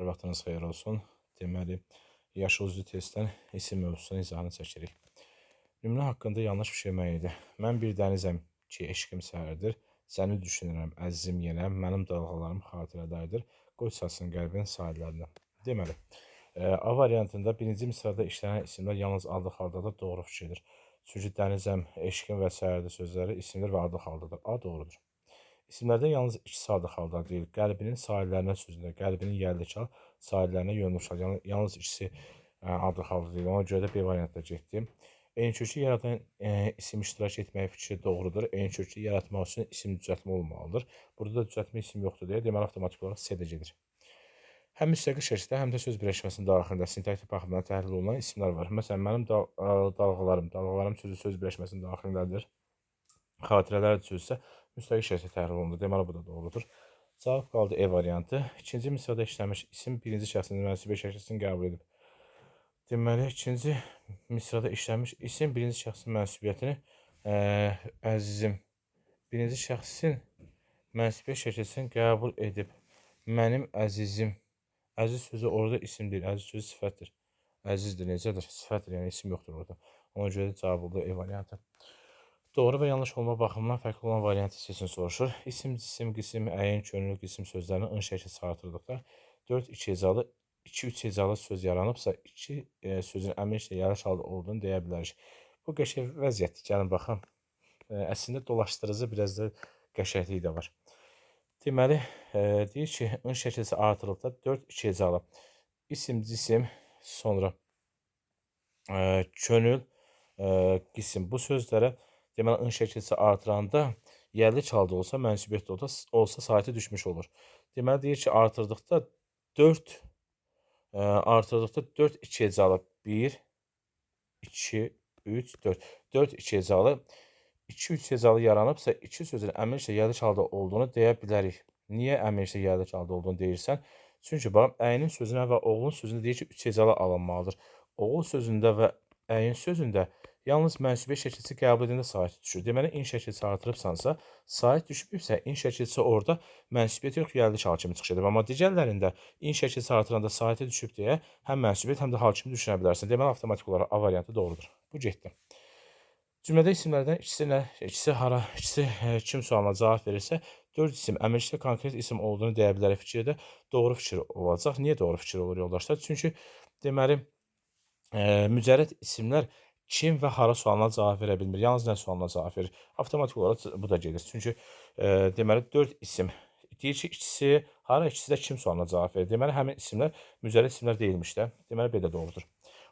Hər vaxtınız xeyir olsun. Deməli, yaşı üzrü testdən isim mövzusunun izahını çəkirik. Nümunə haqqında yanlış düşünmək idi. Mən bir dənizəm ki, eşqim səhərdir. Səni düşünürəm, əzizim yenəm, mənim dalğalarım xatirələrdir. Qoy çalsın qəlbin sahillərinə. Deməli, A variantında birinci misrada işlənən isimlər yalnız adlı halda da doğru fikirdir. Çünki dənizəm, eşqim və səhərdir sözləri isimdir və adlı haldadır. A doğrudur. İsimlərdən yalnız ikisi adlı halda deyil. Qəlbinin sahillərinə sözündə, qəlbinin yərdəki sahillərinə yönmüşlər. Yalnız ikisi adlı halda deyil. Ona görə də B variantda getdim. Eyni kökü yaradan isim iştirak etməyə fikri doğrudur. Eyni kökü yaratmaq üçün isim düzəltmə olmalıdır. Burada da düzəltmə isim yoxdur deyə, deməli avtomatik olaraq C-də gedir. Həm müstəqil şəkildə, həm də söz birləşməsinin daxilində sintaktik baxımdan təhlil olunan isimlər var. Məsələn, mənim dalğalarım sözü söz birləşməsinin daxilindədir. Xatirələr sözü isə müstəqil şəkildə təhlil olundu. Deməli, bu da doğrudur. Cavab qaldı E variantı. İkinci misrada işlənmiş isim birinci şəxsin münansibə şəkilsini qəbul edib. Deməli, ikinci misrada işlənmiş isim birinci şəxsin mənsubiyyətini əzizim. Birinci şəxsin mənsubiyyət şəkilsini qəbul edib. Mənim əzizim. Əziz sözü orada isim deyil. Əziz sözü sifətdir. Əzizdir, necədir? Sifətdir, yəni isim yoxdur orada. Ona görə də cavab oldu E variantı. Doğru və yanlış olma baxımından fərqli olan variantı seçin soruşur. İsim, cisim, qisim, əyin, könüllü qisim sözlərini ın şəkli çağırtırdıqda 4-2 hecalı, 2-3 hecalı söz yaranıbsa, 2 sözün əmin işlə yarış halda olduğunu deyə bilərik. Bu qəşəng vəziyyətdir. Gəlin baxın. Əslində dolaşdırıcı biraz da qəşənglik də var. Deməli, deyir ki, ın şəkilsi artırılıbda 4-2 hecalı. İsim, cisim, sonra könül, qisim. Bu sözlərə deməli, ın şəkilsi artıranda yerli çalda olsa, mənsubiyyət olsa saiti düşmüş olur. Deməli, deyir ki, artırdıqda 4 2 hecalı 1, 2, 3, 4. 4 2 hecalı 2-3 hecalı yaranıbsa, 2 sözün əmrliklə yerli çalda olduğunu deyə bilərik. Niyə əmrliklə yerli çalda olduğunu deyirsən? Çünki bax, əynin sözünə və oğlun sözündə deyir ki, 3 hecalı alınmalıdır. Oğul sözündə və əyin sözündə yalnız mənsubiyyət şəkilsi qəbul edəndə sait düşür. Deməli, in şəkilsi artırıbsansa, sait düşməyibsə, in şəkilsi orada mənsubiyyət yox, yerli çal kimi çıxış edib. Amma digərlərində in şəkilsi artıranda saitə düşüb deyə həm mənsubiyyət, həm də hal kimi düşünə bilərsən. Deməli, avtomatik olaraq A variantı doğrudur. Bu getdi. Cümlədə isimlərdən ikisi hara, ikisi kim sualına cavab verirsə, 4 isim əmrlikdə konkret isim olduğunu deyə bilərək fikirdə doğru fikir olacaq. Niyə doğru fikir olur yoldaşlar? Çünki deməli, mücərrəd isimlər kim və hara sualına cavab verə bilmir. Yalnız nə sualına cavab verir? Avtomatik olaraq bu da gedir. Çünki deməli 4 isim deyir ki, ikisi hara, ikisi də kim sualına cavab verir. Deməli, həmin isimlər mücərrəd isimlər deyilmiş də. Deməli, B də doğrudur.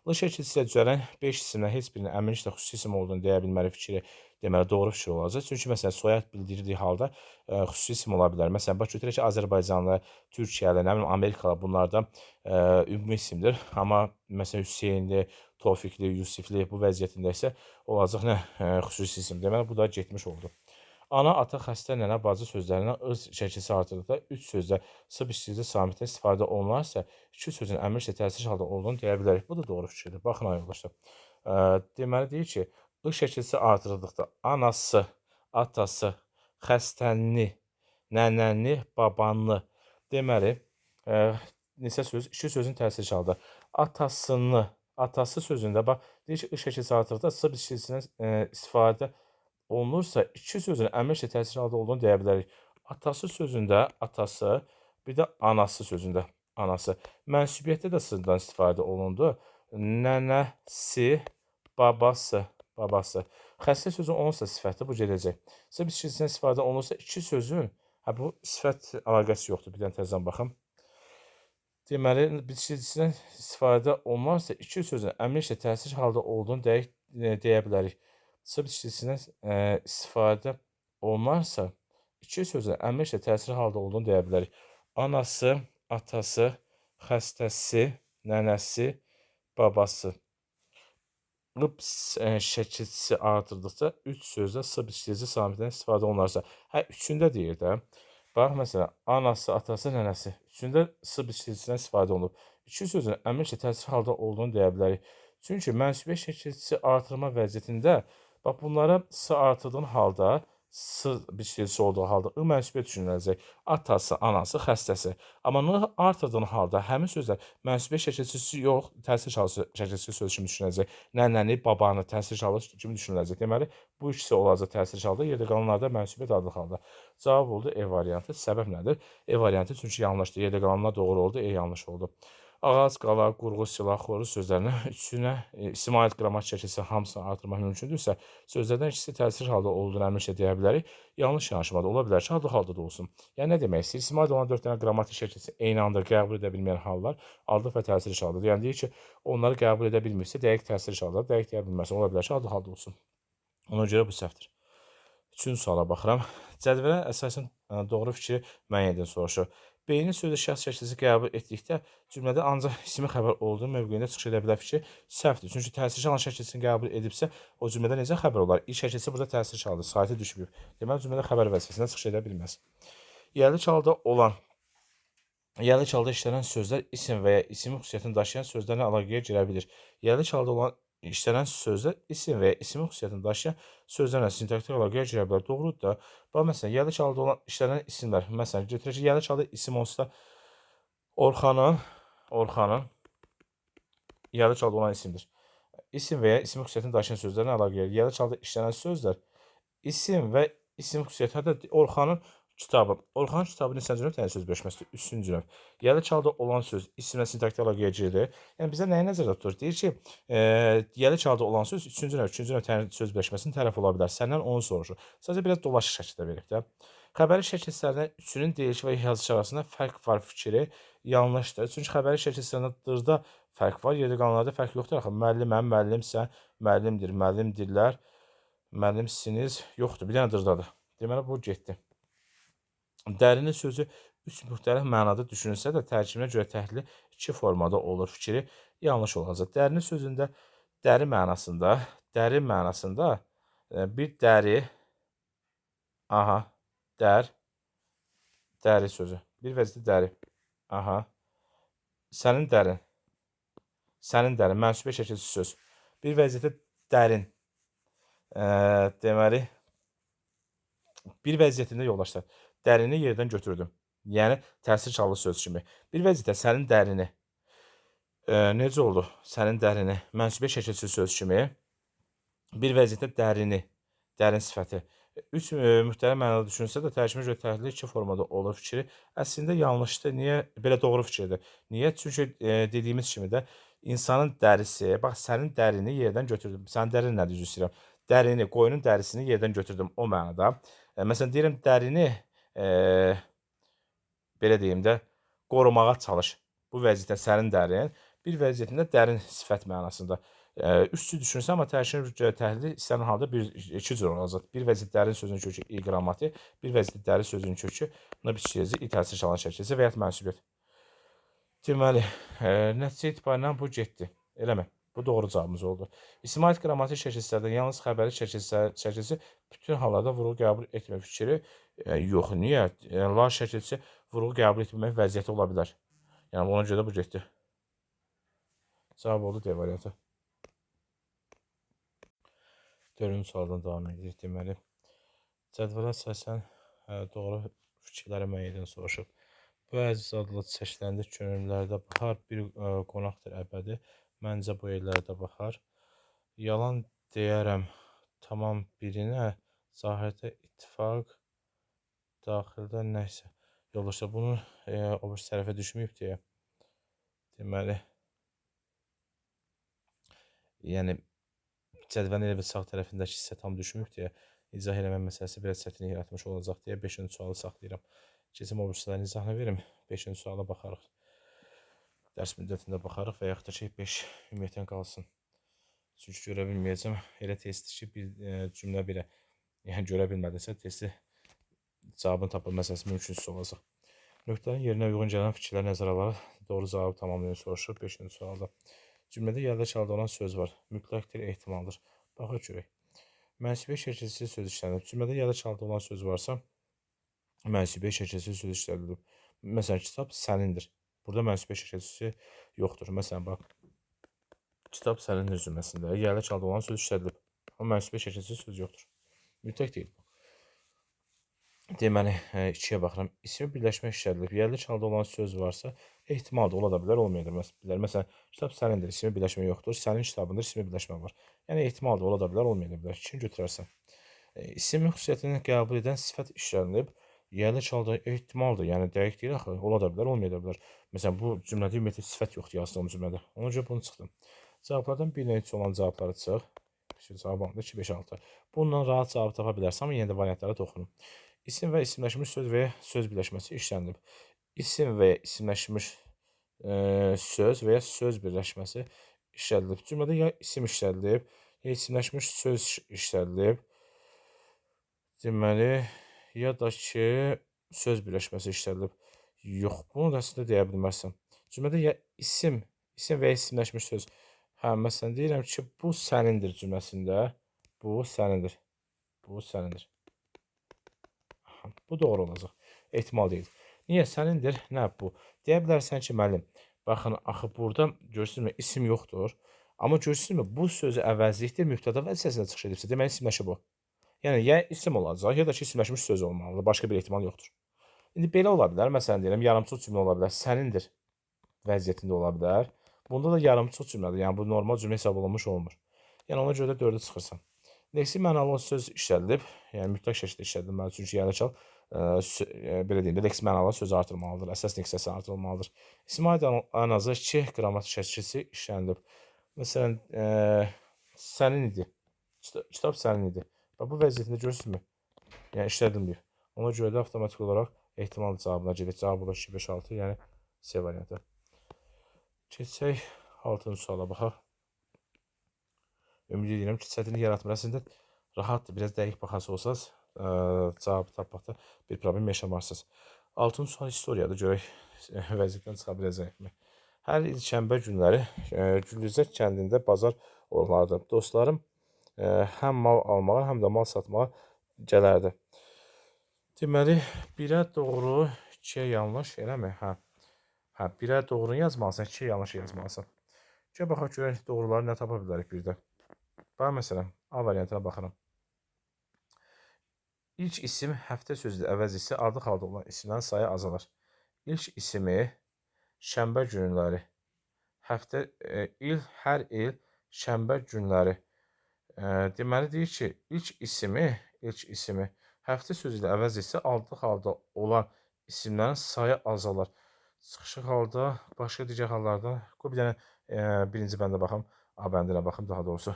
L şəkilsi ilə düzələn 5 isimdən heç birinin əminliklə xüsusi isim olduğunu deyə bilməli fikri deməli doğru fikir olacaq. Çünki məsələn soyad bildirdiyi halda xüsusi isim ola bilər. Məsələn, bax götürək ki, Azərbaycanlı, Türkiyəli, nə bilim Amerikalı bunlardan ümumi isimdir. Amma məsələn Hüseynli, Tofiqli, Yusifli bu vəziyyətində isə olacaq nə xüsusi isim. Deməli bu da getmiş oldu. Ana, ata, xəstə, nənə, bacı sözlərindən ız şəkilsi artırdıqda 3 sözdə sıb işləyici samitdən istifadə olunarsa, 2 sözün əmrliklə təsir halda olduğunu deyə bilərik. Bu da doğru fikirdir. Baxın ay yoldaşlar. Deməli deyir ki, ı şəkilsi artırdıqda anası, atası, xəstənli, nənənli, babanlı. Deməli, neçə söz? 2 sözün təsir halda. Atasını, atası sözündə bax, deyir ki, ı şəkilsi artırdıqda sıb işləyicisindən istifadə olunursa, 2 sözün əmrliklə təsir halda olduğunu deyə bilərik. Atası sözündə atası, bir də anası sözündə anası. Mənsubiyyətdə də sızdan istifadə olundu. Nənəsi, babası, babası. Xəstə sözü onunsa sifətdir, bu gedəcək. Sıb işləyicisindən istifadə olunursa, 2 sözün, bu sifət əlaqəsi yoxdur. Bir dənə təzədən baxım. Deməli, bitişicisindən istifadə olunarsa, 2 sözün əmrliklə təsir halda olduğunu deyə bilərik. Sıb işləyicisindən istifadə olunarsa, 2 sözün əmrliklə təsir halda olduğunu deyə bilərik. Anası, atası, xəstəsi, nənəsi, babası. Lıp şəkilçisi artırdıqca 3 sözdə sıb işləyici samitdən istifadə olunarsa. Üçündə deyir də. Bax, məsələn, anası, atası, nənəsi. Üçündə sıb işləyicisindən istifadə olunub. 2 sözün əmrliklə təsir halda olduğunu deyə bilərik. Çünki mənsubiyyət şəkilçisi artırma vəziyyətində bax, bunlara s artırdığın halda S biçilisi olduğu halda I mənsubiyyət düşünüləcək. Atası, anası, xəstəsi. Amma N artırdığın halda həmin sözlər mənsubiyyət şəkilçisi yox, təsir çalısı şəkilçisi söz kimi düşünüləcək. Nənəni, babanı təsir çalısı kimi düşünüləcək. Deməli, bu ikisi olacaq təsir çalda, yerdə qalanlarda mənsubiyyət adlı halda. Cavab oldu E variantı. Səbəb nədir? E variantı çünki yanlışdır. Yerdə qalanlar doğru oldu, E yanlış oldu. Ağac, qala, qurğu, silah, xoruz sözlərinin üçünə isim aid qrammatik şəkilsi hamısını artırmaq mümkündürsə, sözlərdən ikisi təsir halda olduğunu əminliklə deyə bilərik. Yanlış yanaşmada ola bilər ki, adlı halda da olsun. Yəni nə demək istəyir? İsim aid olan 4 dənə qrammatik şəkilsi eyni anda qəbul edə bilməyən hallar adlı və təsir haldadır. Yəni deyir ki, onları qəbul edə bilmirsə, dəqiq təsir haldadır. Dəqiq deyə bilməsə, ola bilər ki, adlı halda olsun. Ona görə bu səhvdir. Üçüncü suala baxıram. Cədvələ əsasən doğru fikri müəyyən edin soruşur. B-nin sözü şəxs şəkilsi qəbul etdikdə cümlədə ancaq ismi xəbər olduğu mövqeyində çıxış edə bilər fikri səhvdir. Çünki təsirçi alan şəkilsini qəbul edibsə, o cümlədə necə xəbər olar? İ şəkilsi burada təsirçi haldır, saiti düşməyib. Deməli, cümlədə xəbər vəzifəsindən çıxış edə bilməz. Yerli çalda olan Yerli çalda işlənən sözlər isim və ya isim xüsusiyyətini daşıyan sözlərlə əlaqəyə girə bilir. Yerli çalda olan işlənən sözlər isim və ya isim xüsusiyyətini daşıyan sözlərlə sintaktik əlaqəyə girə bilər. Doğrudur da. Bax, məsələn, yerli çalda olan işlənən isimlər. Məsələn, götürək ki, yerli çalda isim olsa Orxanın yerli çalda olan isimdir. İsim və ya isim xüsusiyyətini daşıyan sözlərlə əlaqəyə gəlir. Yerli çalda işlənən sözlər isim və isim xüsusiyyəti. Hətta Orxanın kitabı. Orxanın kitabı neçənci növ? Tənə söz birləşməsidir. Üçüncü növ. Yerli çalda olan söz isimlə sintaktik əlaqəyə girir. Yəni bizə nəyi nəzərdə tutur? Deyir ki, yerli çalda olan söz üçüncü növ tənə söz birləşməsinin tərəfi ola bilər. Səndən onu soruşur. Sadəcə biraz dolaşıq şəkildə verib də. Xəbəri şəkilslərdən üçünün deyilişi və yazışı arasında fərq var fikri yanlışdır. Çünki xəbəri şəkilslərində dırda fərq var, yerdə qalanlarda fərq yoxdur. Axı müəlliməm, müəllimsən, müəllimdir, müəllimdirlər, müəllimsiniz yoxdur. Bir dənə dırdadır. Deməli bu getdi. Dərinin sözü üç müxtəlif mənada düşünülsə də tərkibinə görə təhlili iki formada olur. Fikri yanlış olacaq. Dərinin sözündə dəri mənasında bir dəri, dəri sözü. Bir vəzifə dəri. Sənin dərin, mənsubiyyət şəkilsi söz. Bir vəziyyətdə dərin. Deməli, bir vəziyyətində yoldaşlar, dərini yerdən götürdüm. Yəni, təsir çalı söz kimi. Bir vəziyyətdə sənin dərini, necə oldu? Sənin dərini, mənsubiyyət şəkilsi söz kimi. Bir vəziyyətdə dərini, dərin sifəti. Üç müxtəlif mənada düşünsə də tərkibinə görə təhlili iki formada olur fikri. Əslində yanlışdır. Niyə? Belə doğru fikirdir. Niyə? Çünki dediyimiz kimi də insanın dərisi, bax sənin dərini yerdən götürdüm. Sənin dərin nədir üzr istəyirəm? Dərini, qoyunun dərisini yerdən götürdüm o mənada. Məsələn deyirəm dərini belə deyim də qorumağa çalış. Bu vəziyyətdə sənin dərin, bir vəziyyətində dərin sifət mənasında. Üstü düşünürsə, amma tərkibinə təhlili istənilən halda iki cür olacaq. Bir vəziyyətdə dərin sözünün kökü i qrammatik, bir vəziyyətdə dərin sözünün kökü buna biçiləcək i təsir çalan şəkilsi və ya mənsubiyyət. Deməli, nəticə etibarilə bu getdi. Eləmi? Bu doğru cavabımız oldu. İsim aid qrammatik şəkilslərdən yalnız xəbəri şəkilsi bütün hallarda vurğu qəbul etmə fikri yox. Niyə? La şəkilsi vurğu qəbul etməmək vəziyyəti ola bilər. Yəni ona görə bu getdi. Cavab oldu D variantı. Dördüncü sualdan davam edirik. Deməli, cədvələ əsasən doğru fikirləri müəyyən soruşub. Bu əziz adlı çiçəklərində könüllülərdə baxar, bir qonaqdır əbədi, məncə bu yerlərdə baxar. Yalan deyərəm tamam birinə, zahirdə ittifaq, daxildə nəysə. Yoldaşlar, bunu o bir tərəfə düşməyib deyə. Deməli, yəni cədvəlin elə bir sağ tərəfindəki hissə tam düşməyib deyə izah eləmə məsələsi biraz çətinlik yaratmış olacaq deyə 5-ci sualı saxlayıram. Keçim o birislərin izahını verim. 5-ci suala baxarıq. Dərs müddətində baxarıq və yaxud da ki 5 ümumiyyətən qalsın. Çünki görə bilməyəcəm. Elə testdir ki bir cümlə belə. Yəni görə bilmədinsə testi cavabını tapma məsələsi mümkünsüz olacaq. Nöqtənin yerinə uyğun gələn fikirlər nəzərə alaraq doğru cavabı tamamlayın soruşur 5-ci sualda. Cümlədə yerdə çalda olan söz var. Mütləqdir, ehtimaldır. Baxaq görək. Mənsubiyyət şəkilsi söz işlənib. Cümlədə yerdə çalda olan söz varsa, mənsubiyyət şəkilsi söz işlədilib. Məsələn, kitab sənindir. Burada mənsubiyyət şəkilsi yoxdur. Məsələn, bax, kitab sənindir cümləsində yerdə çalda olan söz işlədilib. Amma mənsubiyyət şəkilsi söz yoxdur. Mütləq deyil. Deməli, 2-yə baxıram. İsmi birləşmə işlədilib. Yerli halda olan söz varsa, ehtimal da ola da bilər, olmaya da bilər. Məsələn, kitab sənindir, ismi birləşmə yoxdur. Sənin kitabındır, ismi birləşmə var. Yəni ehtimal da ola da bilər, olmaya da bilər. 2-ni götürərsən. İsim xüsusiyyətini qəbul edən sifət işlənilib. Yerli halda ehtimaldır, yəni dəqiq deyil axı. Ola da bilər, olmaya da bilər. Məsələn, bu cümlədə ümumiyyətlə sifət yoxdur yazdığım cümlədə. Ona görə bunu çıxdım. Cavablardan 1-dən 3 olan cavabları çıx. Cavab alındı 2, 5, 6. Bununla rahat cavab tapa bilərsən, amma yenə də variantlara toxunun. İsim və isimləşmiş söz və ya söz birləşməsi işlənilib. İsim və ya isimləşmiş söz və ya söz birləşməsi işlədilib. Cümlədə ya isim işlədilib, ya isimləşmiş söz işlədilib. Deməli, ya da ki, söz birləşməsi işlədilib. Yox, bunu da əslində deyə bilməzsən. Cümlədə ya isim və ya isimləşmiş söz. Hə, məsələn, deyirəm ki, bu sənindir cümləsində. Bu sənindir. Bu sənindir. Bu doğru olacaq. Ehtimal deyil. Niyə sənindir? Nə bu? Deyə bilərsən ki, müəllim, baxın, axı burada görürsünüzmü, isim yoxdur. Amma görürsünüzmü, bu sözü əvəzlikdir, mübtəda vəzifəsində çıxış edibsə, deməli isimləşib o. Yəni, ya isim olacaq, ya da ki, isimləşmiş söz olmalıdır. Başqa bir ehtimal yoxdur. İndi belə ola bilər. Məsələn, deyirəm, yarımçıq cümlə ola bilər. Sənindir vəziyyətində ola bilər. Bunda da yarımçıq cümlədir. Yəni, bu normal cümlə hesab olunmuş olmur. Yəni, ona görə də 4-ə çıxırsan. Leksi mənalı söz işlədilib. Yəni, mütləq şəkildə işlədilməlidir. Çünki yerləşal, belə deyim də, leksi mənalı söz artırılmalıdır. Əsas leksiyası artırılmalıdır. İsmi aid ən azı 2 qrammatik şəkilçisi işlənilib. Məsələn, sənin idi. Kitab sənin idi. Və bu vəziyyətində görürsünüzmü? Yəni, işlədilməyib. Ona görə də avtomatik olaraq ehtimal cavabına gedir. Cavab olar 2, 5, 6, yəni C variantı. Keçək 6-cı suala baxaq. Ümid edirəm ki, çətinlik yaratmır. Əslində, rahatdır. Biraz dəqiq baxası olsanız, cavabı tapmaqda bir problem yaşamazsınız. 6-cı sual historiyadır. Görək, vəziyyətdən çıxa biləcəkmi? Hər il şənbə günləri Güldüzə kəndində bazar olardı. Dostlarım həm mal almağa, həm də mal satmağa gələrdi. Deməli, 1-ə doğru, 2-yə yanlış, eləmi? Hə. 1-ə doğru yazmalısan, 2-yə yanlış yazmalısan. Gəl baxaq görək doğruları nə tapa bilərik birdə. Bax, məsələn, A variantına baxıram. İlk isim həftə sözü əvəz isə ardıq halda olan isimlərin sayı azalır. İlk ismi şənbə günləri. Hər il şənbə günləri. Deməli, deyir ki, ilk ismi həftə sözü ilə əvəz isə ardıq halda olan isimlərin sayı azalır. Çıxışıq halda, başqa digər hallarda, qoy bir dənə birinci bəndə baxım, A bəndinə baxım daha doğrusu.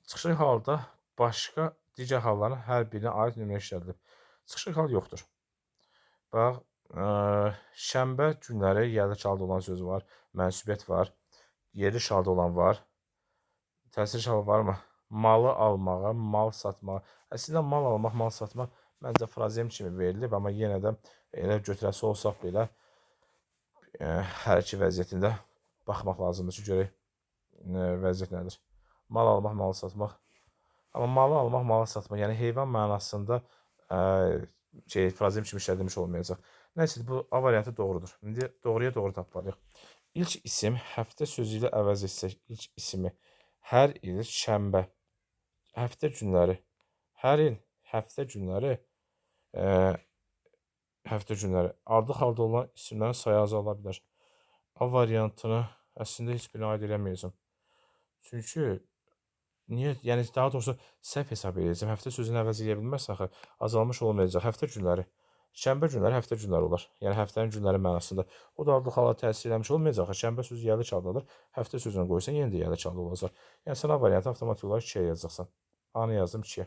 Çıxışıq halda başqa digər halların hər birinə aid nümunə işlədilib. Çıxışıq hal yoxdur. Bax, şənbə günləri yerli halda olan söz var, mənsubiyyət var, yerli halda olan var. Təsir halı varmı? Malı almağa, mal satmağa. Əslində, mal almaq, mal satmaq məncə frazem kimi verilib, amma yenə də elə götürəsi olsaq belə hər iki vəziyyətində baxmaq lazımdır ki, görək vəziyyət nədir. Mal almaq, malı satmaq. Amma malı almaq, malı satmaq, yəni heyvan mənasında frazem kimi işlədilmiş olmayacaq. Nəysə, bu A variantı doğrudur. İndi doğruya doğru tapmalıyıq. İlk isim həftə sözü ilə əvəz etsək, ilk ismi hər il şənbə, həftə günləri, hər il həftə günləri, ardıq halda olan isimlərin sayı azala bilər. A variantını əslində heç birini aid eləməyəcəm. Çünki niyə? Yəni, daha doğrusu səhv hesab edəcəm. Həftə sözünü əvəz edə bilməzsə, axı, azalmış olmayacaq. Həftə günləri. Şənbə günləri həftə günləri olar. Yəni, həftənin günləri mənasında. O da ardıq hala təsir eləmiş olmayacaq. Şənbə sözü yerli çaldadır. Həftə sözünü qoysan, yenə də yerli çalda olacaq. Yəni, sən A variantı avtomatik olaraq 2-yə yazacaqsan. A-nı yazdım 2-yə.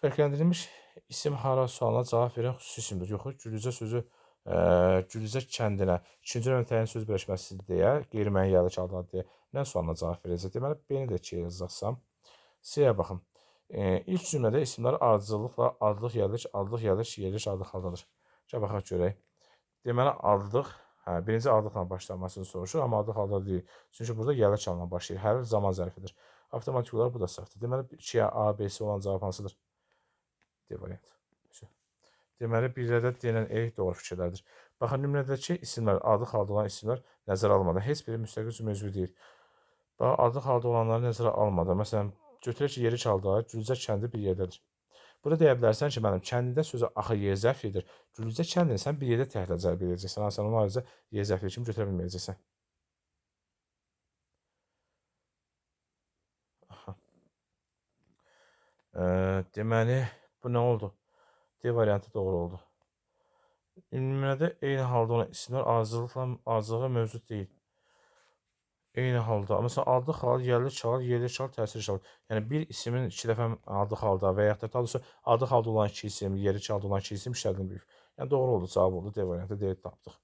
Fərqləndirilmiş isim hara sualına cavab verən xüsusi isimdir. Yox, Güldüzə sözü Güldüzə kəndinə ikinci növün təyin söz birləşməsi deyə, qeyri-müəyyən yerli çaldadır deyə nə sualına cavab verəcək? Deməli, B-ni də 2-yə yazacaqsam. C-yə baxın. İlk cümlədə isimlər ardıcıllıqla adlıq, yerlik adlıq haldadır. Gəl baxaq görək. Deməli, adlıq, birinci adlıqla başlanmasını soruşur, amma adlıq halda deyil. Çünki burada yerlik çalma başlayır. Hər il zaman zərfidir. Avtomatik olaraq bu da səhvdir. Deməli, 2-yə A, B-si olan cavab hansıdır? D variant. Deməli, birdə də D ilə E doğru fikirlərdir. Baxın, nümunədəki isimlər, adlıq halda olan isimlər nəzərə almadan heç biri müstəqil cümlə üzvü deyil. Bax, adlıq halda olanları nəzərə almadan, məsələn, götürək ki, yerlik halda Güldüzə kəndi bir yerdədir. Burada deyə bilərsən ki, mənim kəndində sözü axı yer zərfidir. Gülücə kəndini sən bir yerdə təhlə cəlb edəcəksən. Sən onu ayrıca yer zərfi kimi götürə bilməyəcəksən. Aha. Deməli, bu nə oldu? D variantı doğru oldu. Nümunədə eyni halda olan isimlər ardıcılığı mövcud deyil. Eyni halda. Məsələn, adlı xal, yerli çal, təsirli çal. Yəni bir isimin 2 dəfə adlı halda və yaxud da daha doğrusu adlı halda olan 2 isim, yerli çalda olan 2 isim işlədilmir. Yəni doğru oldu, cavab oldu. D variantı, D tapdıq.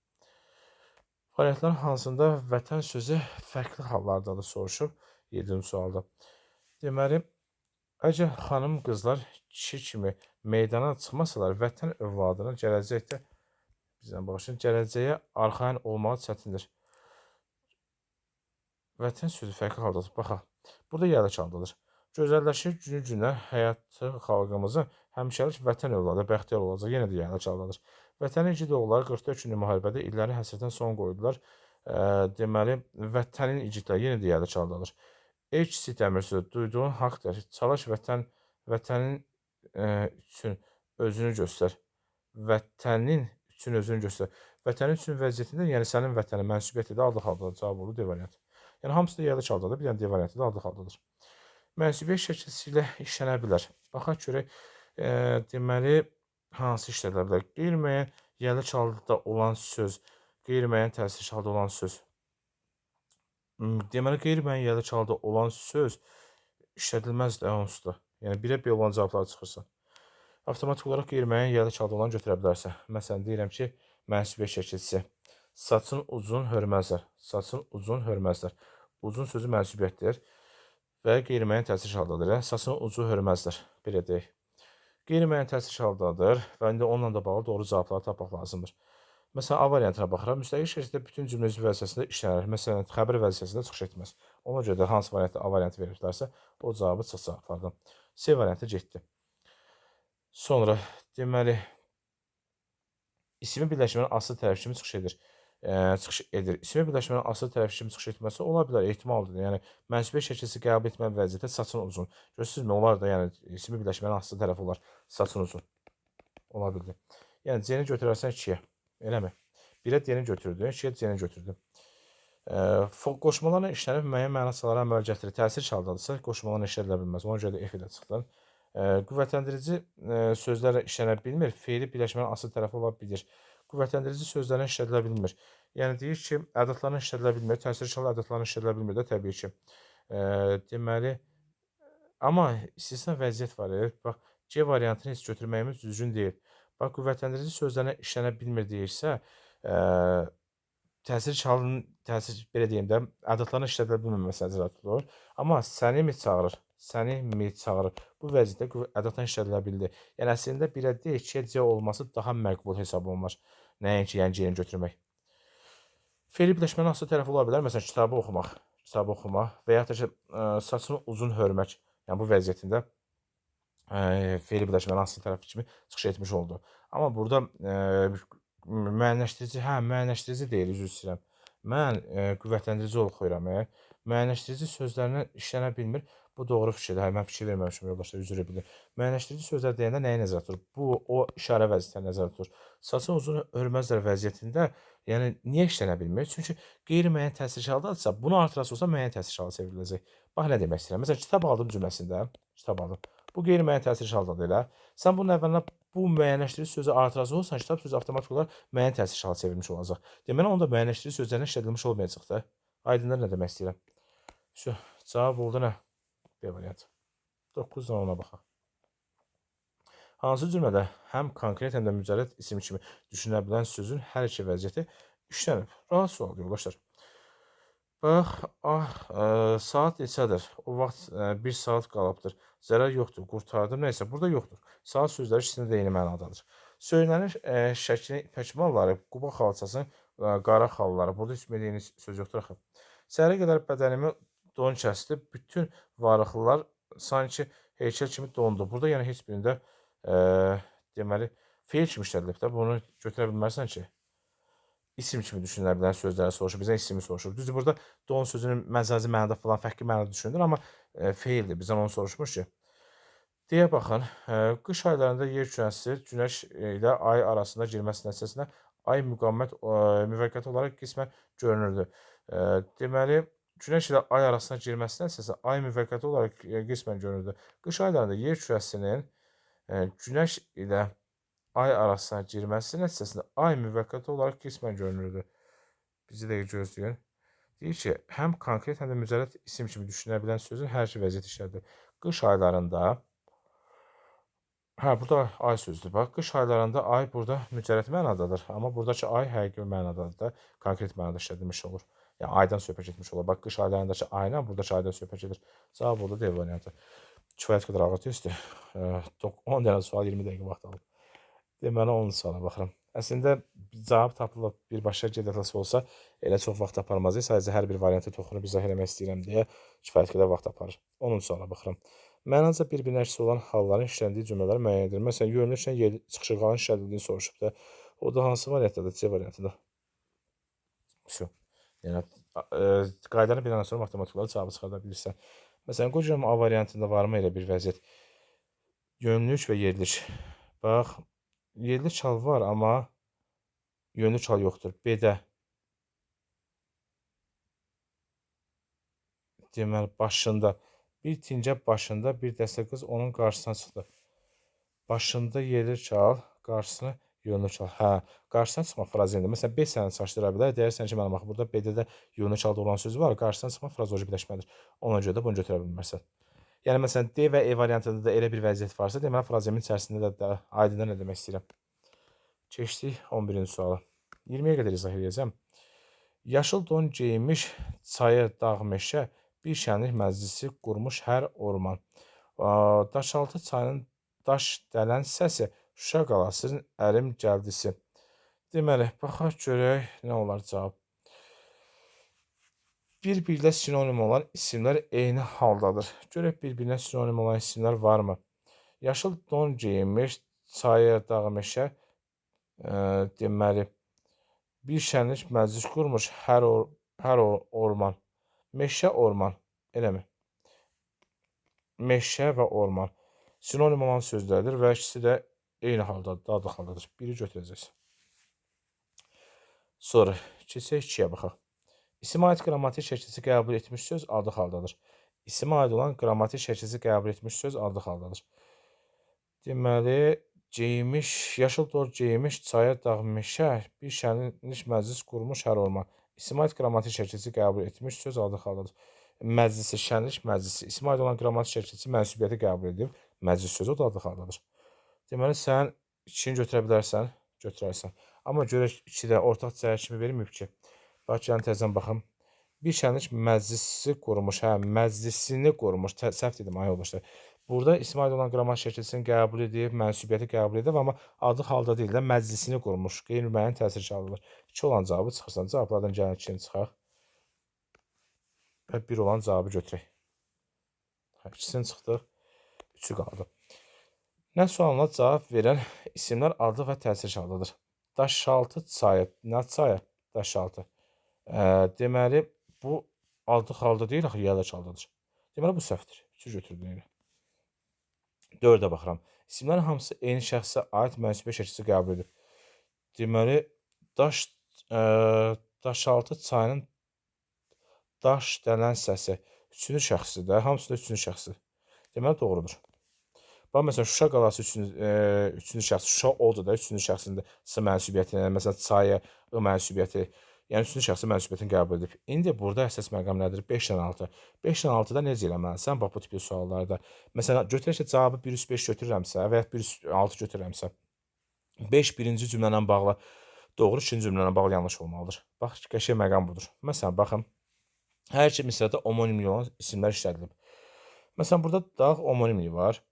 Variantların hansında vətən sözü fərqli hallarda da soruşub 7-ci sualda. Deməli, əgər xanım qızlar kişi kimi meydana çıxmasalar, vətən övladına gələcəkdə bizdən baxışın, gələcəyə arxayın olmağı çətindir. Vətən sözü fərqli haldadır. Baxaq. Burada yerli çaldadır. Gözəlləşir günü-günə həyatı xalqımızın həmişəlik vətən övladı bəxtiyar olacaq. Yenə də yerli çaldadır. Vətənin igid oğulları 44 günlük müharibədə illərin həsrətinə son qoydular. Deməli, vətənin igidləri yenə də yerli çaldadır. Ey kiçik dəmir sözü, duyduğun haqdır. Çalış vətənin üçün özünü göstər. Vətənin üçün özünü göstər. Vətənin üçün vəziyyətində, yəni sənin vətənin mənsubiyyəti də adlı haldadır. Cavab oldu D variantı. Yəni hamısı da yerli çaldadır, bir dənə D variantı da adlı haldadır. Mənsubiyyət şəkilçisilə işlənə bilər. Baxaq görək, deməli, hansı işlədilə bilər? Qeyri-müəyyən yerli çalda olan söz, qeyri-müəyyən təsirli çalda olan söz. Deməli, qeyri-müəyyən yerli çalda olan söz işlədilməz də onsuz da. Yəni, birə B olan cavablar çıxırsa. Avtomatik olaraq qeyri-müəyyən yerli çalda olanı götürə bilərsən. Məsələn, deyirəm ki, mənsubiyyət şəkilçisi. Saçın uzun hörməzlər. Saçın uzun hörməzlər. Uzun sözü mənsubiyyətdir və qeyri-müəyyən təsir haldadır. Saçın ucu hörməzlər. Belə deyək. Qeyri-müəyyən təsir haldadır və indi onunla da bağlı doğru cavabları tapmaq lazımdır. Məsələn, A variantına baxıram. Müstəqil şəkildə bütün cümlə üzvü vəzifəsində işlənir. Məsələn, xəbər vəzifəsində çıxış etməz. Ona görə də hansı variantda A variantı veriblərsə, o cavabı çıxacaqlardan. C variantı getdi. Sonra, deməli, ismi birləşmənin asıl tərəfi kimi çıxış edir. İsmi birləşmənin asıl tərəfi kimi çıxış etməsi ola bilər, ehtimaldır. Yəni, mənsubiyyət şəkilçisi qəbul etmə vəziyyətdə saçın uzun. Görürsünüzmü? Onlar da, yəni, ismi birləşmənin asıl tərəfi olar. Saçın uzun. Ola bildi. Yəni, C-ni götürərsən 2-yə. Eləmi? 1-ə D-ni götürdün, 2-yə C-ni götürdün. Qoşmalarla işlənib müəyyən mənasılara əməl gətirir. Təsir çaldadırsa, qoşmalarla işlədilə bilməz. Ona görə də F ilə çıxdın. Qüvvətləndirici sözlərlə işlənə bilmir. Feili birləşmənin asıl tərəfi ola bilir. Qüvvətləndirici sözlərlə işlədilə bilmir. Yəni, deyir ki, ədədlərlə işlədilə bilmir. Təsir çalı ədədlərlə işlədilə bilmir də təbii ki. Deməli, amma istisna vəziyyət var. Bax, C variantını heç götürməyimiz düzgün deyil. Bax, qüvvətləndirici sözlərlə işlənə bilmir deyirsə, təsir çalının, belə deyim də, ədədlərlə işlədilə bilməməsi nəzərdə tutulur. Amma səni mi çağırır? Səni mi çağırır? Bu vəziyyətdə ədədlə işlədilə bildi. Yəni, əslində 1-ə D, 2-yə C olması daha məqbul hesab olunur. Nəinki, yəni C-ni götürmək. Feili birləşmənin asıl tərəfi ola bilər. Məsələn, kitabı oxumaq və yaxud da ki, saçını uzun hörmək. Yəni, bu vəziyyətində feili birləşmənin asıl tərəfi kimi çıxış etmiş oldu. Amma burada müəyyənləşdirici deyil, üzr istəyirəm. Mən qüvvətləndirici oxuyuram. Müəyyənləşdirici sözlərinə işlənə bilmir. Bu doğru fikirdir. Mən fikir verməmişim, yoldaşlar, üzr bilin. Müəyyənləşdirici sözlər deyəndə nəyi nəzərdə tutulur? Bu, o işarə vəziyyətini nəzərdə tutulur. Saçın uzun hörməzlər vəziyyətində, yəni niyə işlənə bilmir? Çünki qeyri-müəyyən təsir şaldadırsa, bunu artırası olsa müəyyən təsir şalı çevriləcək. Bax, nə demək istəyirəm? Məsələn, kitab aldım cümləsində, kitab aldım. Bu qeyri-müəyyən təsir şaldadır elə. Sən bunun əvvəlinə bu müəyyənləşdirici sözü artırası olsan, kitab sözü avtomatik olaraq müəyyən təsir şalı çevrilmiş olacaq. Deməli, onda müəyyənləşdirici sözlərin işlədilmiş olmayacaq da. Aydınlar nə demək istəyirəm? Cavab oldu nə? B variantı. 9-dan 10-a baxaq. Hansı cümlədə həm konkret, həm də mücərrəd isim kimi düşünə bilən sözün hər iki vəziyyəti işlənib? Rahat sualdır, yoldaşlar. Bax, saat neçədir? O vaxt 1 saat qalıbdır. Zərər yoxdur, qurtardım. Nəysə, burada yoxdur. Saat sözləri ikisində də eyni mənadadır. Söylənir şəklin ipək malları, Quba xalçasının qara xalları. Burada heç eyni söz yoxdur axı. Səhərə qədər bədənimi don kəsdi. Bütün varlıqlar sanki heykəl kimi dondu. Burada yəni heç birində deməli feil kimi işlədilib də. Bunu götürə bilmərsən ki, isim kimi düşünülə bilən sözləri soruşur. Bizdən ismi soruşur. Düzdür, burada don sözünün məcazi mənada falan fərqli mənada düşünülür, amma feildir. Bizdən onu soruşmur ki. Deyə baxın, qış aylarında yer kürəsi Günəş ilə ay arasında girməsi nəticəsində ay müvəqqəti olaraq qismən görünürdü. Deməli, Günəş ilə ay arasında girməsi nəticəsində ay müvəqqəti olaraq qismən görünürdü. Qış aylarında yer kürəsinin Günəş ilə ay arasına girməsi nəticəsində ay müvəqqəti olaraq qismən görünürdü. Bizi də gözləyin. Deyir ki, həm konkret, həm də mücərrəd isim kimi düşünə bilən sözün hər iki vəziyyət işlədir. Qış aylarında burada ay sözüdür. Bax, qış aylarında ay burada mücərrəd mənadadır. Amma buradakı ay həqiqi mənadadır da, konkret mənada işlədilmiş olur. Yəni, aydan söhbət getmiş olur. Bax, qış aylarındakı ayla buradakı aydan söhbət gedir. Cavab oldu D variantı. Kifayət qədər ağır testdir. 10 dənə sual 20 dəqiqə vaxt alıb. Deməli, 10 suala baxıram. Əslində, cavab tapılıb birbaşa gedəsi olsa, elə çox vaxt aparmaz. Sadəcə hər bir variantı toxunub izah eləmək istəyirəm deyə kifayət qədər vaxt aparır. 10 suala baxıram. Mənaca bir-birinə əks olan halların işləndiyi cümlələri müəyyən edir. Məsələn, görünüşlə yerli çıxışıqların işlədildiyini soruşub da, o da hansı variantdadır? C variantında. Всё. Yəni, qaydanı biləndən sonra matematikları cavabı çıxarda bilirsən. Məsələn, qoy görüm A variantında varmı elə bir vəziyyət? Yönlük və yerlik. Bax, yerli çal var, amma yönlü çal yoxdur. B-də deməli, başında bir tincə başında bir dəstə qız onun qarşısına çıxdı. Başında yerli çal, qarşısına yönlü çal. Hə, qarşısına çıxma frazedir. Məsələn, B səni çaşdıra bilər. Deyərsən ki, mənim bax, burada B-də də yönlü çalda olan söz var. Qarşısına çıxma frazoji birləşmədir. Ona görə də bunu götürə bilmərsən. Yəni, məsələn, D və E variantında da elə bir vəziyyət varsa, deməli, frazemin içərisində də aydınlar nə demək istəyirəm. Keçdik 11-ci suala. 20-yə qədər izah edəcəm. Yaşıl don geyinmiş çayır dağ meşə, bir şənlik məclisi qurmuş hər orman. Daşaltı çayının daş dələn səsi, Şuşa qalasının ərim gəldisi. Deməli, baxaq görək nə olar cavab. Bir-birlə sinonim olan isimlər eyni haldadır. Görək bir-birinə sinonim olan isimlər varmı? Yaşıl don geyinmiş çayır dağ meşə, deməli, bir şənlik məclis qurmuş hər orman. Meşə, orman. Eləmi? Meşə və orman. Sinonim olan sözlərdir və ikisi də eyni haldadır, adlı haldadır. Biri götürəcəksən. Sonra keçək 2-yə baxaq. İsimə aid qrammatik şəkilsi qəbul etmiş söz adlı haldadır. İsimə aid olan qrammatik şəkilsi qəbul etmiş söz adlı haldadır. Deməli, geyinmiş, yaşıl don geyinmiş, çayır dağ meşə, bir şənlik məclis qurmuş hər orman. İsimə aid qrammatik şəkilsi qəbul etmiş söz adlı haldadır. Məclisi, şənlik məclisi. İsimə aid olan qrammatik şəkilsi mənsubiyyəti qəbul edib, məclis sözü o da adlı haldadır. Deməli, sən 2-ni götürə bilərsən, götürərsən. Amma görək 2-də ortaq cəhət kimi verməyib ki. Bax, gəlin təzədən baxım. Bir şənlik məclisi qurmuş, hə, məclisini qurmuş, səhv dedim, ay yoldaşlar. Burada isimə aid olan qrammatik şəkilsini qəbul edib, mənsubiyyəti qəbul edib, amma adı halda deyil də məclisini qurmuş, qeyri-müəyyən təsir çağırılır. 2 olan cavabı çıxırsan. Cavablardan gəlin 2-ni çıxaq. Və 1 olan cavabı götürək. 2-sini çıxdıq, 3-ü qaldı. Nə sualına cavab verən isimlər adı və təsir çağırılır. Daşaltı çayı, nə çayı? Daşaltı. Deməli, bu adı halda deyil, axı yayla çaldadır. Deməli, bu səhvdir. 3-ü götürdüm elə. 4-ə baxıram. İsimlərin hamısı eyni şəxsə aid mənsubiyyət şəkilsi qəbul edib. Deməli, daşaltı çayının daş dələn səsi 3-cü şəxsdir. Hamısı da 3-cü şəxsdir. Deməli, doğrudur. Bax, məsələn, Şuşa qalası 3-cü şəxs, Şuşa odur da 3-cü şəxsində S mənsubiyyəti, məsələn, çayı, I mənsubiyyəti, yəni 3-cü şəxsi mənsubiyyətini qəbul edib. İndi burada əsas məqam nədir? 5-dən 6. 5-dən 6-da necə eləməlisən? Bax, bu tipli suallarda. Məsələn, götürək ki, cavabı 1 üst 5 götürürəmsə və ya 1 üst 6 götürürəmsə, 5 birinci cümlə ilə bağlı doğru, ikinci cümlə ilə bağlı yanlış olmalıdır. Bax, qəşəng məqam budur. Məsələn, baxın, hər iki misrada omonimliyi olan isimlər işlədilib. Məsələn, burada dağ omonimliyi var.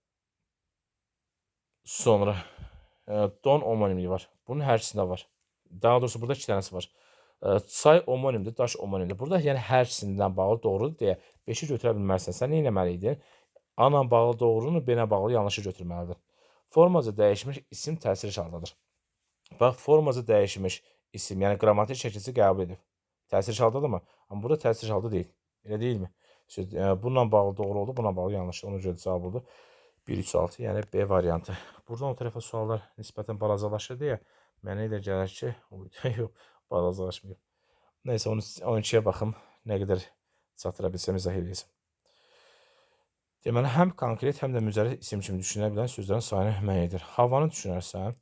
Sonra don omonimliyi var. Bunun hər ikisində var. Daha doğrusu burada 2 dənəsi var. Çay omonimdir, daş omonimdir. Burada yəni hər ikisindən bağlı doğrudur deyə 5-i götürə bilmərsən. Sən nə etməli idin? A ilə bağlı doğrunu, B ilə bağlı yanlışı götürməlidir. Formaca dəyişmiş isim təsir çaldadır. Bax, formaca dəyişmiş isim, yəni qrammatik şəkilsi qəbul edib. Təsir çaldadırmı? Amma burada təsir çalda deyil. Elə deyilmi? Bununla bağlı doğru oldu, bununla bağlı yanlış. Ona görə cavab oldu. 1, 3, 6, yəni B variantı. Buradan o tərəfə suallar nisbətən balacalaşır deyə mənə elə gəlir ki, yox, balacalaşmıyor. Nəysə, 12-yə baxım, nə qədər çatdıra bilsəm izah edəcəm. Deməli, həm konkret, həm də müzərrət isim kimi düşünə bilən sözlərin sayını müəyyən edir. Havanı düşünərsən,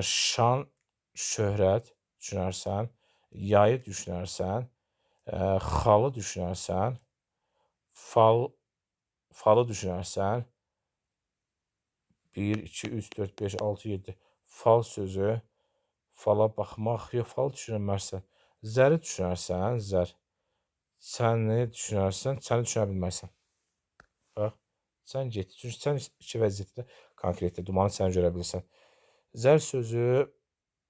şan, şöhrət düşünərsən, yayı düşünərsən, xalı düşünərsən, falı düşünərsən, 1, 2, 3, 4, 5, 6, 7. Fal sözü, fala baxmaq, yox, fal düşünmərsən. Zəri düşünərsən, zər. Səni düşünərsən, səni düşünə bilmərsən. Bax, sən getdi. Çünki sən iki vəziyyətdə konkretdir. Dumanı sən görə bilirsən. Zər sözü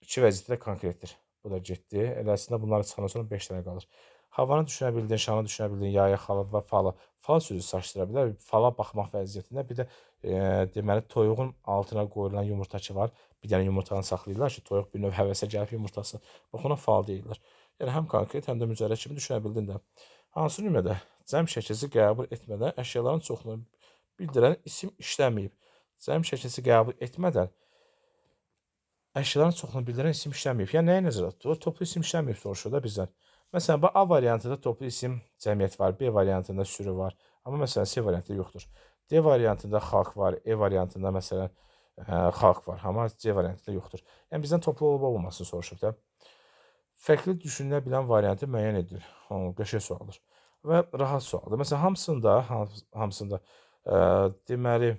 iki vəziyyətdə konkretdir. Bu da getdi. Elə əslində bunları çıxandan sonra 5 dənə qalır. Havanı düşünə bildin, şanı düşünə bildin, yaya, xalı və falı. Fal sözü çaşdıra bilər. Fala baxmaq vəziyyətində bir də deməli toyuğun altına qoyulan yumurta ki var. Bir dənə yumurtanı saxlayırlar ki, toyuq bir növ həvəsə gəlib yumurtası. Bax ona fal deyirlər. Yəni həm konkret, həm də mücərrəd kimi düşünə bildin də. Hansı nümunədə cəm şəkilsi qəbul etmədən əşyaların çoxluğunu bildirən isim işləməyib. Cəm şəkilsi qəbul etmədən əşyaların çoxluğunu bildirən isim işləməyib. Yəni nəyə nəzərdə tutulur? Toplu isim işləməyib soruşur da bizdən. Məsələn, bu A variantında toplu isim cəmiyyət var, B variantında sürü var. Amma məsələn, C variantında yoxdur. D variantında xalq var, E variantında məsələn xalq var, amma C variantında yoxdur. Yəni bizdən toplu olub-olmamasını soruşub da. Fərqli düşünülə bilən variantı müəyyən edilir. Qəşəng sualdır və rahat sualdır. Məsələn, hamısında deməli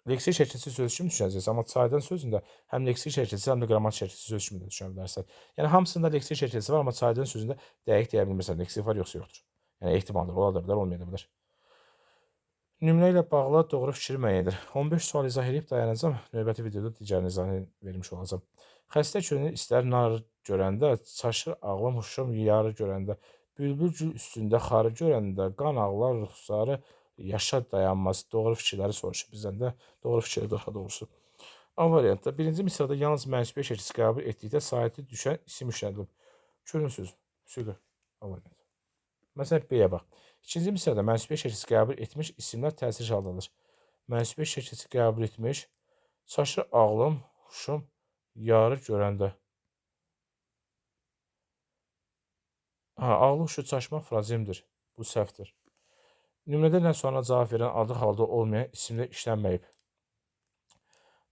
leksik şəkilsiz söz kimi düşünəcəksən, amma çaydan sözündə həm leksik şəkilsiz, həm də qrammatik şəkilsiz söz kimi də düşünə bilərsən. Yəni hamısında leksik şəkilsiz var, amma çaydan sözündə dəqiq deyə bilmirsən, leksik var yoxsa yoxdur. Yəni ehtimaldır, ola da bilər, olmaya da bilər. Nümunə ilə bağlı doğru fikri müəyyən edir. 15 sual izah edib dayanacam. Növbəti videoda digər izahını vermiş olacam. Xəstə könül istər nar görəndə, çaşır ağlam huşum yarı görəndə, bülbül gül üstündə xarı görəndə, qan ağlar ruxsarı yaşa dayanmaz. Doğru fikirləri soruşur bizdən də. Doğru fikirlər daha doğrusu. A variantda birinci misrada yalnız mənsubiyyət şəkilsi qəbul etdikdə sahəti düşən isim işlədilib. Könül sözü. Sürü. A variantı. Məsələn, B-yə bax. İkinci misrada mənsubiyyət şəkilsi qəbul etmiş isimlər təsir çalınır. Mənsubiyyət şəkilsi qəbul etmiş, çaşır ağlım, huşum, yarı görəndə. Ağlı huşu çaşmaq frazemdir. Bu səhvdir. Nümunədə nə sualına cavab verən adı halda olmayan isimlər işlənməyib.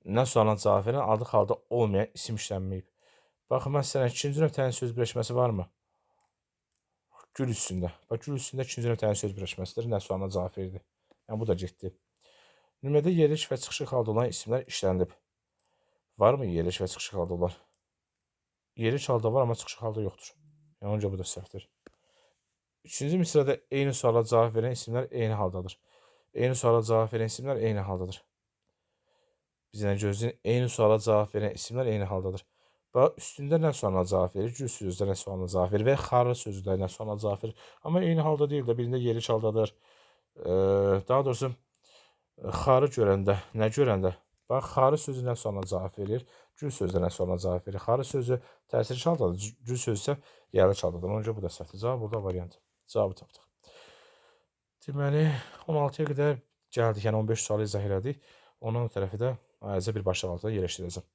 Nə sualına cavab verən adı halda olmayan isim işlənməyib. Baxın, məsələn, ikinci nöqtənin söz birləşməsi varmı? Gül üstündə. Bax, gül üstündə ikinci nöqtənin söz birləşməsidir. Nə sualına cavab verdi. Yəni, bu da getdi. Nümunədə yerləş və çıxışıq halda olan isimlər işlənilib. Varmı yerləş və çıxışıq halda olan? Yerləş halda var, amma çıxışıq halda yoxdur. Yəni, onca bu da səhvdir. Üçüncü misrada eyni suala cavab verən isimlər eyni haldadır. Eyni suala cavab verən isimlər eyni haldadır. Bizə gözləyin, eyni suala cavab verən isimlər eyni haldadır. Bax, üstündə nə sualına cavab verir, gül sözdə nə sualına cavab verir və xarı sözüdə nə sualına cavab verir. Amma eyni halda deyil də, birində yerləş haldadır. Daha doğrusu, xarı görəndə, nə görəndə? Bax, xarı sözü nə sualına cavab verir, gül sözdə nə sualına cavab verir. Xarı sözü təsirli haldadır, gül sözü isə yerləş haldadır. Onca bu da səhvdir. Cavab burada variant. Cavabı tapdıq. Deməli, 16-ya qədər gəldik, yəni 15 sualı izah elədik. Onun tərəfi də ayrıca bir başlıq altında yerləşdirəcəm.